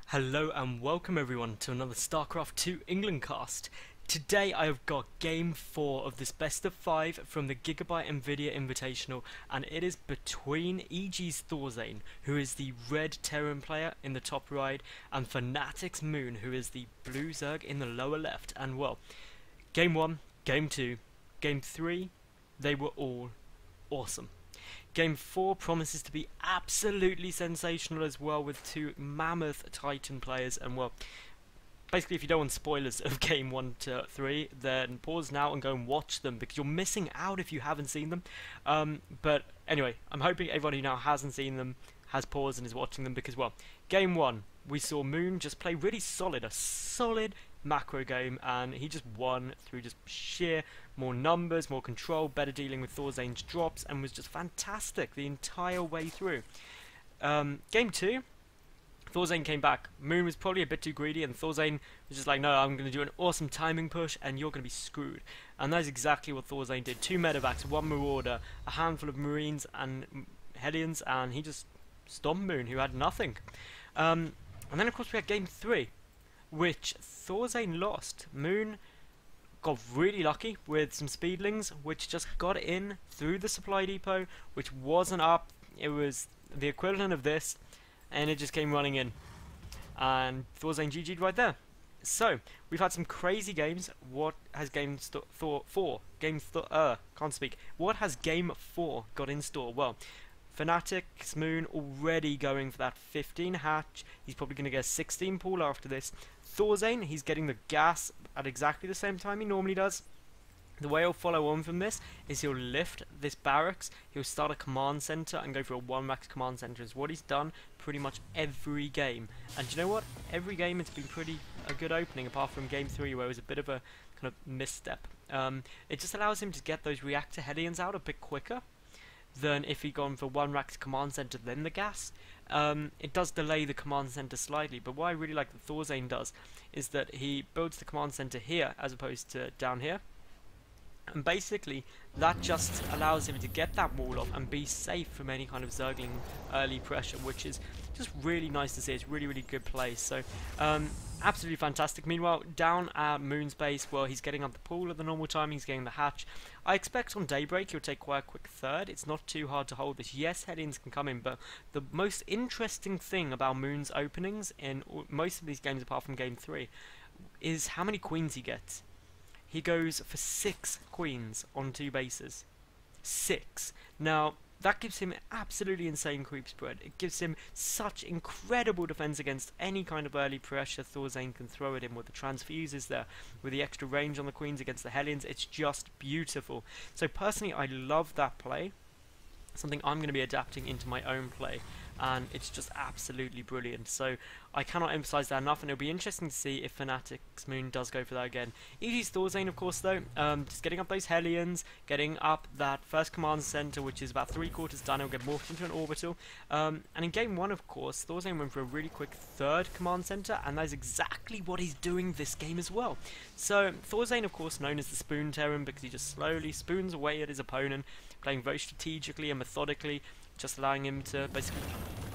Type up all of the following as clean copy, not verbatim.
Hello and welcome everyone to another StarCraft 2 England cast. Today I have got game 4 of this best of 5 from the Gigabyte Nvidia Invitational, and it is between EGThorZaIN, who is the red Terran player in the top right, and FnaticMoon, who is the blue Zerg in the lower left. And well, game 1, game 2, game 3, they were all awesome. Game 4 promises to be absolutely sensational as well, with two mammoth Titan players. And well, basically if you don't want spoilers of game 1 to 3, then pause now and go and watch them, because you're missing out if you haven't seen them. But anyway, I'm hoping everyone who now hasn't seen them has paused and is watching them, because well, game 1 we saw Moon just play really solid, a solid macro game, and he just won through just sheer more numbers, more control, better dealing with ThorZaIN's drops, and was just fantastic the entire way through. Game 2, ThorZaIN came back. Moon was probably a bit too greedy, and ThorZaIN was just like, no, I'm going to do an awesome timing push, and you're going to be screwed. And that's exactly what ThorZaIN did. 2 medevacs, 1 marauder, a handful of marines and Hellions, and he just stomped Moon, who had nothing. And then of course we had game 3, which ThorZaIN lost. Moon got really lucky with some speedlings, which just got in through the supply depot, which wasn't up. It was the equivalent of this, and it just came running in, and ThorZaIN GG'd right there. So we've had some crazy games. What has game 4 got in store? Well, FnaticMoon already going for that 15 hatch. He's probably going to get a 16 pool after this. ThorZaIN, he's getting the gas at exactly the same time he normally does. The way he'll follow on from this is he'll lift this barracks, he'll start a command center and go for a 1-max command center. Is what he's done pretty much every game. And you know what? Every game it's been pretty a good opening, apart from game 3 where it was a bit of a kind of misstep. It just allows him to get those reactor Hellions out a bit quicker than if he'd gone for 1-max command center then the gas. It does delay the command center slightly, but what I really like that ThorZaIN does is that he builds the command center here as opposed to down here, and basically that just allows him to get that wall off and be safe from any kind of Zergling early pressure, which is just really nice to see. It's really, really good play. So absolutely fantastic. Meanwhile, down at Moon's base, well, he's getting up the pool at the normal time, he's getting the hatch. I expect on daybreak he'll take quite a quick third. It's not too hard to hold this. Yes, Hellions can come in, but the most interesting thing about Moon's openings in most of these games apart from game 3 is how many queens he gets. He goes for 6 queens on 2 bases. 6. Now, that gives him absolutely insane creep spread. It gives him such incredible defense against any kind of early pressure ThorZaIN can throw at him, with the transfuses there, with the extra range on the queens against the Hellions. It's just beautiful. So personally, I love that play. Something I'm going to be adapting into my own play, and it's just absolutely brilliant. So I cannot emphasize that enough, and it'll be interesting to see if FnaticMoon does go for that again. EGThorZaIN, of course, though, just getting up those Hellions, getting up that first command center, which is about 3/4 done. It'll get morphed into an orbital. And in game 1, of course, ThorZaIN went for a really quick 3rd command center, and that is exactly what he's doing this game as well. So ThorZaIN, of course, known as the Spoon Terran, because he just slowly spoons away at his opponent, playing very strategically and methodically, just allowing him to basically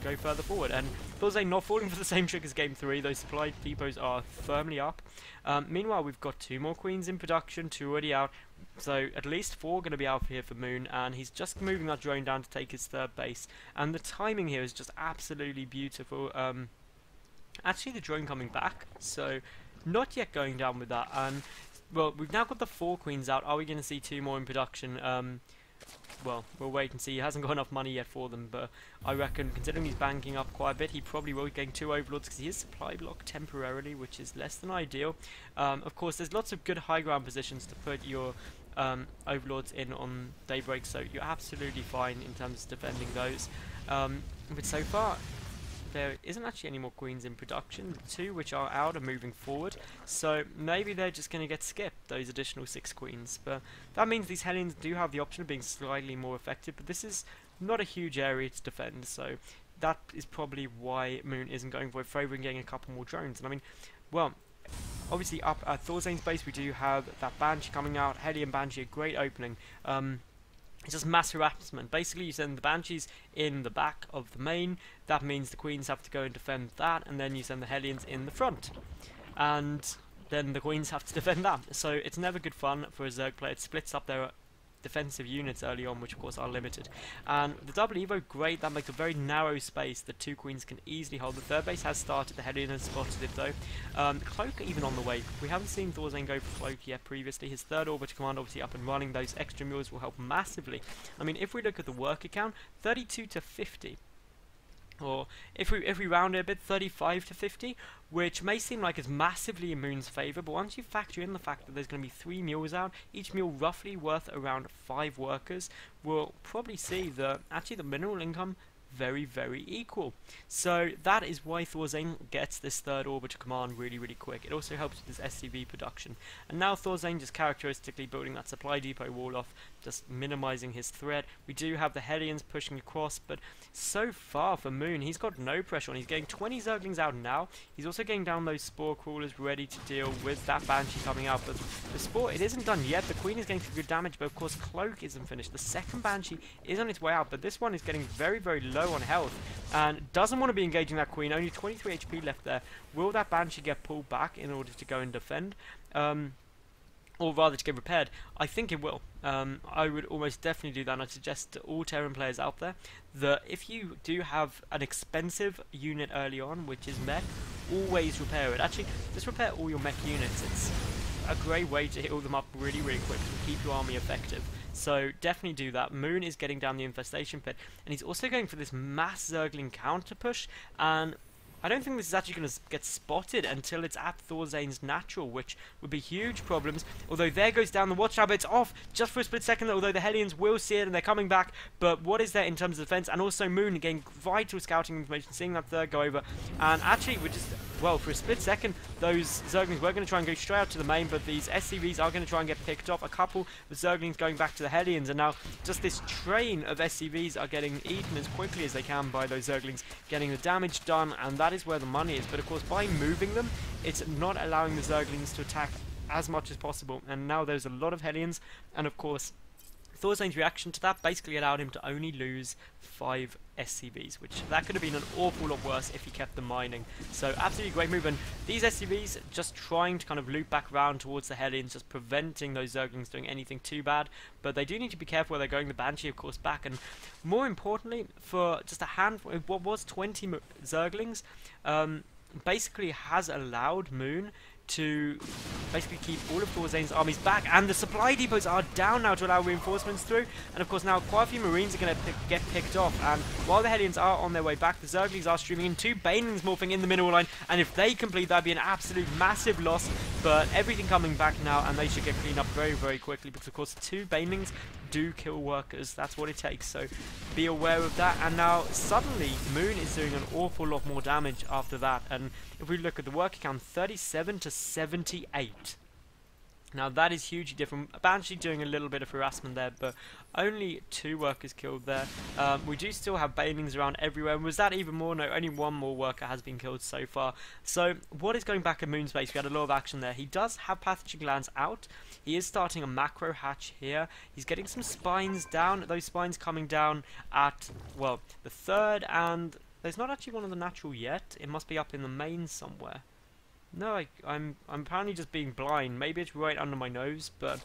go further forward. And ThorZaIN not falling for the same trick as game 3. Those supply depots are firmly up. Meanwhile, we've got 2 more queens in production, 2 already out, so at least 4 going to be out here for Moon, and he's just moving that drone down to take his 3rd base. And the timing here is just absolutely beautiful. Actually, the drone coming back, so not yet going down with that. And well, we've now got the 4 queens out. Are we going to see 2 more in production? Well, we'll wait and see. He hasn't got enough money yet for them, but I reckon, considering he's banking up quite a bit, he probably will be getting 2 overlords, because he is supply blocked temporarily, which is less than ideal. Of course, there's lots of good high ground positions to put your overlords in on daybreak, so you're absolutely fine in terms of defending those. But so far, there isn't actually any more queens in production. The 2 which are out are moving forward, so maybe they're just going to get skipped, those additional 6 queens. But that means these Hellions do have the option of being slightly more effective, but this is not a huge area to defend, so that is probably why Moon isn't going for it, favouring getting a couple more drones. And I mean, well, obviously up at ThorZaIN's base we do have that Banshee coming out. Hellion Banshee, a great opening. It's just mass harassment. Basically, you send the Banshees in the back of the main. That means the Queens have to go and defend that, and then you send the Hellions in the front. And then the Queens have to defend that. So it's never good fun for a Zerg player. It splits up their defensive units early on, which of course are limited. And the double Evo, great, that makes a very narrow space that two Queens can easily hold. The third base has started, the Hellion has spotted it though. Cloak even on the way. We haven't seen ThorZaIN go for Cloak yet previously. His third Orbiter Command obviously up and running. Those extra mules will help massively. I mean, if we look at the worker count, 32 to 50. Or if we round it a bit, 35 to 50, which may seem like it's massively in Moon's favour, but once you factor in the fact that there's going to be 3 mules out, each mule roughly worth around 5 workers, we'll probably see that actually the mineral income very, very equal. So that is why ThorZaIN gets this third Orbiter Command really, really quick. It also helps with his SCV production. And now ThorZaIN just characteristically building that supply depot wall off, just minimizing his threat. We do have the Hellions pushing across, but so far for Moon, he's got no pressure on. He's getting 20 Zerglings out now. He's also getting down those Spore Crawlers ready to deal with that Banshee coming out. But the Spore, it isn't done yet. The Queen is getting some good damage, but of course Cloak isn't finished. The second Banshee is on its way out, but this one is getting very, very low on health and doesn't want to be engaging that Queen. Only 23 HP left there. Will that Banshee get pulled back in order to go and defend? Or rather to get repaired? I think it will. I would almost definitely do that, and I'd suggest to all Terran players out there that if you do have an expensive unit early on, which is mech, always repair it. Actually, just repair all your mech units. It's a great way to heal them up really, really quick and keep your army effective. So definitely do that. Moon is getting down the infestation pit, and he's also going for this mass Zergling counter push, and I don't think this is actually going to get spotted until it's at ThorZaIN's natural, which would be huge problems. Although there goes down the Watchtower, but it's off just for a split second, although the Hellions will see it and they're coming back. But what is there in terms of defense? And also Moon getting vital scouting information, seeing that third go over. And actually, we're just, well, for a split second, those Zerglings were going to try and go straight out to the main, but these SCVs are going to try and get picked off. A couple of Zerglings going back to the Hellions, and now just this train of SCVs are getting eaten as quickly as they can by those Zerglings, getting the damage done, and that is where the money is. But of course, by moving them, it's not allowing the Zerglings to attack as much as possible. And now there's a lot of Hellions, and of course, ThorZaIN's reaction to that basically allowed him to only lose 5 SCVs, which that could have been an awful lot worse if he kept them mining. So absolutely great move, and these SCVs just trying to kind of loop back around towards the Hellions, just preventing those Zerglings doing anything too bad. But they do need to be careful where they're going. The Banshee, of course, back, and more importantly, for just a handful, what was 20 Zerglings, basically has allowed Moon to basically keep all of ThorZaIN's armies back, and the supply depots are down now to allow reinforcements through, and of course now quite a few Marines are going to get picked off, and while the Hellions are on their way back, the Zerglings are streaming in, 2 Banelings morphing in the mineral line, and if they complete, that'd be an absolute massive loss, but everything coming back now, and they should get cleaned up very, very quickly, because of course 2 Banelings do kill workers, that's what it takes, so be aware of that. And now suddenly Moon is doing an awful lot more damage after that, and if we look at the worker count, 37 to 78. Now that is hugely different. Banshee doing a little bit of harassment there, but only 2 workers killed there. We do still have Banelings around everywhere. Was that even more? No, only 1 more worker has been killed so far. So what is going back at Moon's base? We had a lot of action there. He does have pathogen glands out. He is starting a macro hatch here. He's getting some spines down. Those spines coming down at, well, the 3rd, and there's not actually one of the natural yet. It must be up in the main somewhere. No, I'm apparently just being blind. Maybe it's right under my nose, but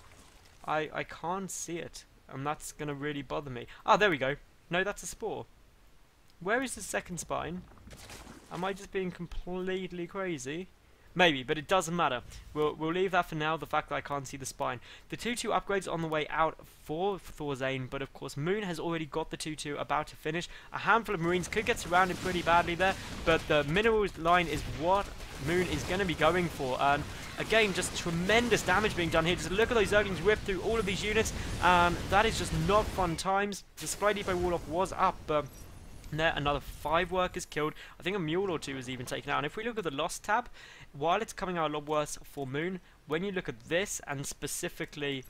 I can't see it, and that's gonna really bother me. Ah, there we go. No, that's a spore. Where is the second spine? Am I just being completely crazy? Maybe, but it doesn't matter. We'll leave that for now, the fact that I can't see the spine. The 2-2 upgrades on the way out for ThorZaIN, but of course Moon has already got the 2-2 about to finish. A handful of Marines could get surrounded pretty badly there, but the minerals line is what Moon is going to be going for. And again, just tremendous damage being done here. Just look at those Zerglings rip through all of these units, and that is just not fun times. The supply depot wall off was up, but there, another 5 workers killed. I think a mule or 2 was even taken out. And if we look at the loss tab, while it's coming out a lot worse for Moon, when you look at this, and specifically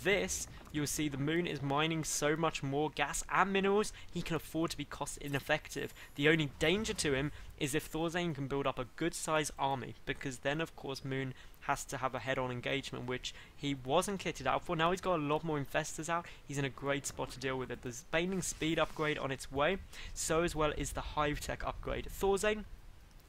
this, you'll see the Moon is mining so much more gas and minerals, he can afford to be cost ineffective. The only danger to him is if ThorZaIN can build up a good sized army, because then of course Moon has to have a head-on engagement, which he wasn't kitted out for. Now he's got a lot more infestors out, he's in a great spot to deal with it. There's Baneling speed upgrade on its way, so as well is the Hive Tech upgrade. ThorZaIN,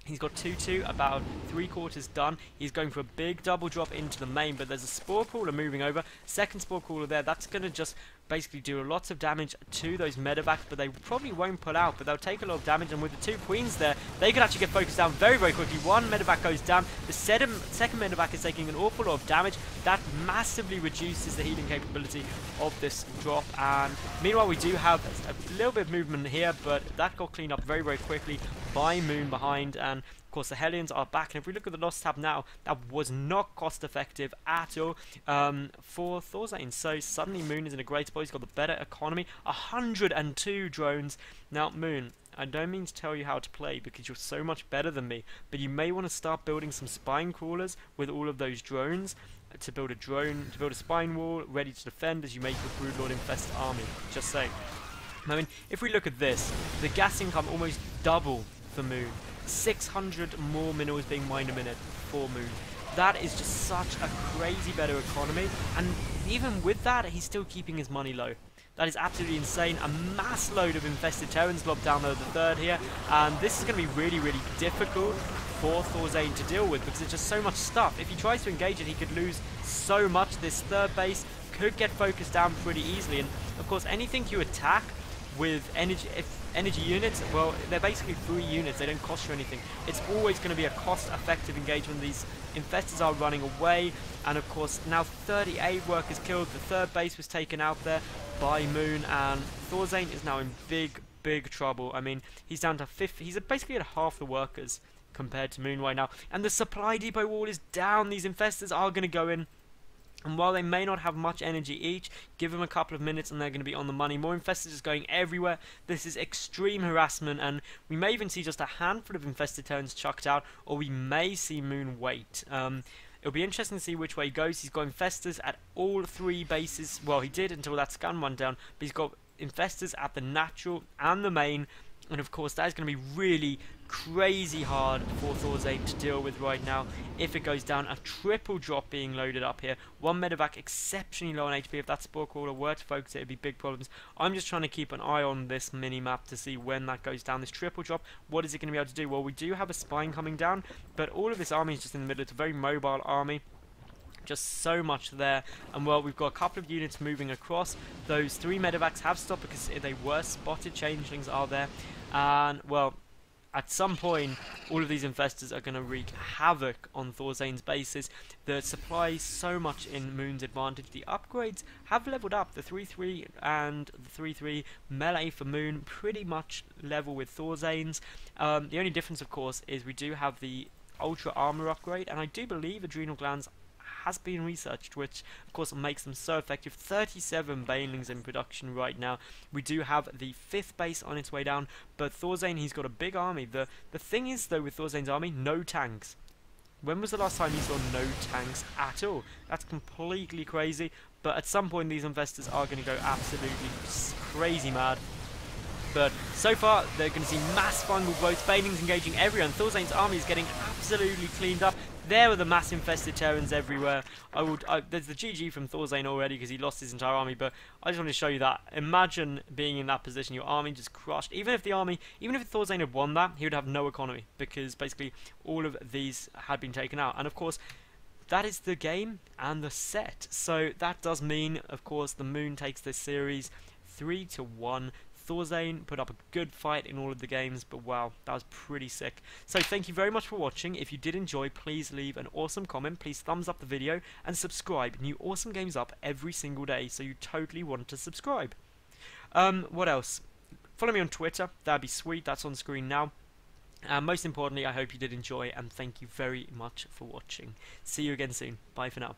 he's got 2-2, about 3/4 done. He's going for a big double drop into the main, but there's a Spore Crawler moving over. Second Spore Crawler there, that's going to just basically do lots of damage to those medevacs, but they probably won't pull out, but they'll take a lot of damage, and with the 2 queens there, they could actually get focused down very, very quickly. One medevac goes down, the second medevac is taking an awful lot of damage. That massively reduces the healing capability of this drop, and meanwhile we do have a little bit of movement here, but that got cleaned up very, very quickly by Moon behind, and of course the Hellions are back. And if we look at the loss tab now, that was not cost effective at all for ThorZaIN. So suddenly Moon is in a great spot. He's got the better economy, 102 drones. Now Moon, I don't mean to tell you how to play because you're so much better than me, but you may want to start building some spine crawlers with all of those drones to build a spine wall ready to defend as you make your Broodlord infest army. Just saying. I mean, if we look at this, the gas income almost double for Moon. 600 more minerals being mined a minute for Moon. That is just such a crazy better economy, and even with that, he's still keeping his money low. That is absolutely insane. A mass load of infested Terrans lobbed down the third here, and this is going to be really, really difficult for ThorZaIN to deal with because it's just so much stuff. If he tries to engage it, he could lose so much. This third base could get focused down pretty easily, and of course, anything you attack with energy units, well, they're basically free units, they don't cost you anything. It's always going to be a cost-effective engagement. These infestors are running away, and of course now 38 workers killed. The third base was taken out there by Moon, and ThorZaIN is now in big trouble. I mean, he's down to 50, he's basically at half the workers compared to Moon right now, and the supply depot wall is down. These infestors are going to go in, and while they may not have much energy each, give them a couple of minutes and they're going to be on the money. More infestors is going everywhere. This is extreme harassment, and we may even see just a handful of infested Terrans chucked out, or we may see Moon wait. It'll be interesting to see which way he goes. He's got infestors at all 3 bases. Well, he did until that scan went down, but he's got infestors at the natural and the main. And of course, that is going to be really crazy hard for ThorZaIN to deal with right now. If it goes down, a triple drop being loaded up here. 1 medevac exceptionally low on HP. If that Spore Crawler were to focus it, it'd be big problems. I'm just trying to keep an eye on this mini-map to see when that goes down. This triple drop, what is it going to be able to do? Well, we do have a spine coming down, but all of this army is just in the middle. It's a very mobile army. Just so much there, and well, we've got a couple of units moving across. Those 3 medevacs have stopped because they were spotted. Changelings are there, and well, at some point all of these infestors are going to wreak havoc on ThorZaIN's bases. The supply is so much in Moon's advantage. The upgrades have leveled up. The 3-3 and the 3-3 melee for Moon pretty much level with ThorZaIN's. The only difference, of course, is we do have the ultra armor upgrade, and I do believe adrenal glands has been researched, which of course makes them so effective. 37 Banelings in production right now. We do have the 5th base on its way down, but ThorZaIN, he's got a big army. The thing is though with ThorZaIN's army, no tanks. When was the last time you saw no tanks at all? That's completely crazy, but at some point these investors are going to go absolutely crazy mad. But so far, they're going to see mass fungal bloats. Banelings engaging everyone. ThorZaIN's army is getting absolutely cleaned up. There were the mass infested Terrans everywhere. There's the GG from ThorZaIN already because he lost his entire army. But I just want to show you that. Imagine being in that position. Your army just crushed. Even if ThorZaIN had won that, he would have no economy because basically all of these had been taken out. And of course, that is the game and the set. So that does mean, of course, the Moon takes this series 3-1. ThorZaIN put up a good fight in all of the games, but wow, that was pretty sick. So thank you very much for watching. If you did enjoy, please leave an awesome comment, please thumbs up the video, and subscribe. New awesome games up every single day, so you totally want to subscribe. What else? Follow me on Twitter, that'd be sweet, that's on screen now. Most importantly, I hope you did enjoy, and thank you very much for watching. See you again soon. Bye for now.